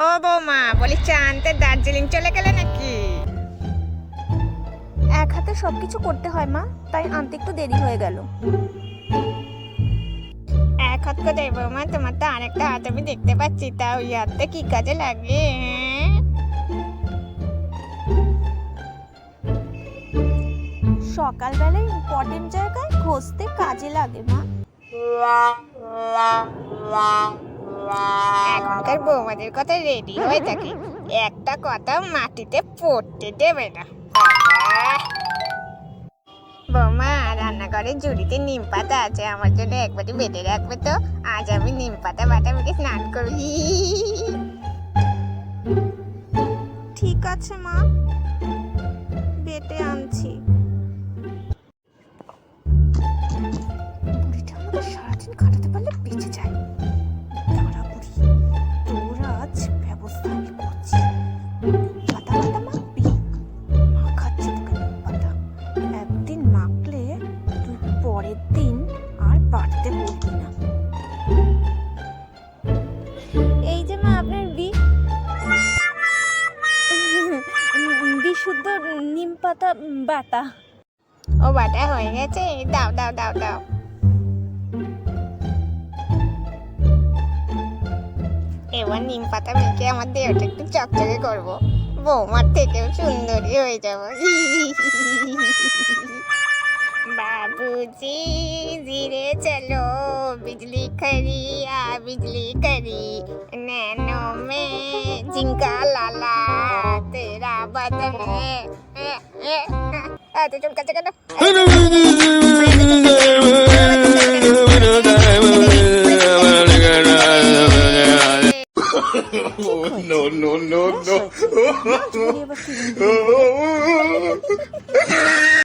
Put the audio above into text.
ও বৌমা, বলি চা আনতে দার্জিলিং চলে গেলে নাকি? এক হাতে সবকিছু করতে হয় মা, তাই আনতে একটু দেরি হয়ে গেল। এক হাত করে বৌমা, তোমার তো আরেকটা হাত আমি দেখতে পাচ্ছি, তা ওই হাতটা কি কাজে লাগে? সকালবেলায় ইম্পর্টেন্ট জায়গায় ঘষতে কাজে লাগে মা। এখনকার বৌমাদের কথা রেডি হয়ে থাকে, একটা কথা মাটিতে পড়তে দেবে না। বৌমা, রান্নাঘরে ঝুড়িতে নিম পাতা আছে, আমার জন্য একবারই বেঁধে রাখবে তো? আজ আমি নিম পাতা বাটা মেখে স্নান করবি। ঠিক আছে মা, বেটে আনছি। বুড়িটা আমাকে সারাদিন খাটাতে পারলে বেঁচে যায়। দাঁড়া বুড়ি, তোর আজ ব্যবস্থা আমি করছি। পাতা পাতা মাখবি? মাখাচ্ছি তোকে নিম পাতা। একদিন মাখলে তুই পরের দিন আর বাড়তে বলবি না। এই যে মা আপনার বিশুদ্ধ নিম পাতা বাটা। ও বাটা হয়ে গেছে, দাও দাও দাও দাও। এবার নিম পাতা মেখে আমার দেহটা একটু চকচকে করবো, বৌমার থেকেও সুন্দরী হয়ে যাব। बाबूजी धीरे चलो, बिजली खड़ी आ बिजली खड़ी, नैनो में जिंका लाला तेरा बदन है। तो चुप कर No, no, no, no.